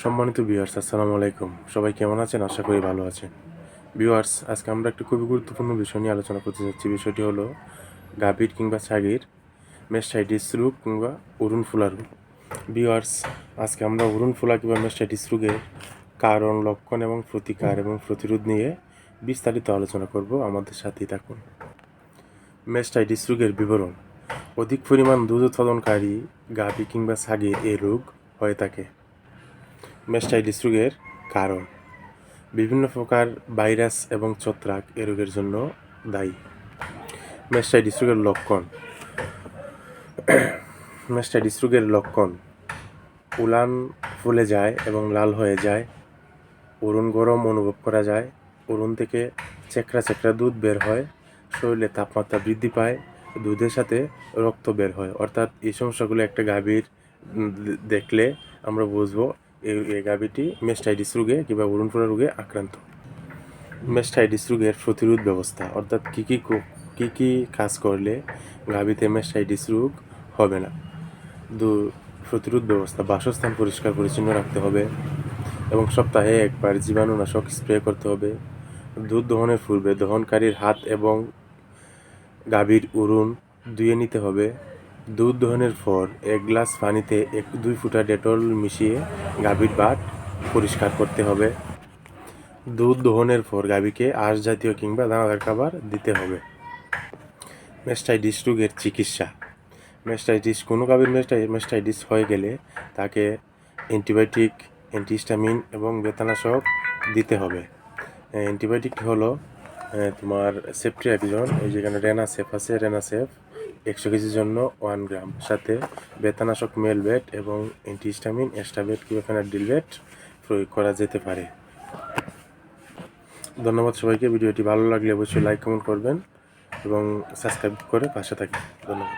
সম্মানিত ভিউয়ার্স, আসসালামু আলাইকুম। সবাই কেমন আছেন? আশা করি ভালো আছেন। ভিউয়ার্স, আজকে আমরা একটা খুবই গুরুত্বপূর্ণ বিষয় নিয়ে আলোচনা করতে যাচ্ছি। বিষয়টি হলো গাভীর কিংবা ছাগির মেস্টাইটিস রোগ কিংবা অরুণফুলা রোগ। ভিউয়ার্স, আজকে আমরা অরুণফুলা কিংবা মেস্টাইটিস রোগের কারণ, লক্ষণ এবং প্রতিকার এবং প্রতিরোধ নিয়ে বিস্তারিত আলোচনা করব। আমাদের সাথেই থাকুন। মেস্টাইটিস রোগের বিবরণ: অধিক পরিমাণ দুধ উৎপাদনকারী গাভী কিংবা ছাগির এই রোগ হয়ে থাকে। মেস্টাইটিস রোগের কারণ: বিভিন্ন প্রকার ভাইরাস এবং ছত্রাক এ রোগের জন্য দায়ী। মেস্টাইটিস রোগের লক্ষণ: মেস্টাইটিস রোগের লক্ষণ: উলান ফুলে যায় এবং লাল হয়ে যায়, অরুণ গরম অনুভব করা যায়, অরুণ থেকে চেকড়া চেকড়া দুধ বের হয়, শরীরে তাপমাত্রা বৃদ্ধি পায়, দুধের সাথে রক্ত বের হয়। অর্থাৎ এই সমস্যাগুলো একটা গাভীর দেখলে আমরা বুঝবো এই গাভীটি মেস্টাইটিস রোগে কিংবা অরুণফুলা রোগে আক্রান্ত। মেস্টাইটিস রোগের প্রতিরোধ ব্যবস্থা, অর্থাৎ কী কী কাজ করলে গাভীতে মেস্টাইটিস রোগ হবে না। প্রতিরোধ ব্যবস্থা: বাসস্থান পরিষ্কার পরিচ্ছন্ন রাখতে হবে এবং সপ্তাহে একবার জীবাণুনাশক স্প্রে করতে হবে। দুধ দহনের পূর্বে দহনকারীর হাত এবং গাভীর উরুন ধুয়ে নিতে হবে। দুধ দহনের পর 1 গ্লাস পানিতে 2 ফোঁটা ডেটল মিশিয়ে গাভীর বাট পরিষ্কার করতে হবে। দুধ দহনের পর গাভীকে আঁশ জাতীয় কিংবা দানাদার খাবার দিতে হবে। মেস্টাইটিস রোগের চিকিৎসা: কোনো গাভীর মেস্টাইটিস হয়ে গেলে তাকে অ্যান্টিবায়োটিক, অ্যান্টিহিস্টামিন এবং বেতানাশক দিতে হবে। অ্যান্টিবায়োটিক হলো তোমার সেফট্রিয়াক্সন, এই যেখানে রেনাসেফ আছে, রেনাসেফ 100 কেজির জন্য 1 গ্রাম, সাথে বেতানাশক মেলবেট এবং অ্যান্টিহিস্টামিন অ্যাস্টাবেট কিংবা ফেনাডিলবেট প্রয়োগ করা যেতে পারে। ধন্যবাদ সবাইকে। ভিডিওটি ভালো লাগলে অবশ্যই লাইক কমেন্ট করবেন এবং সাবস্ক্রাইব করে পাশে থাকবেন। ধন্যবাদ।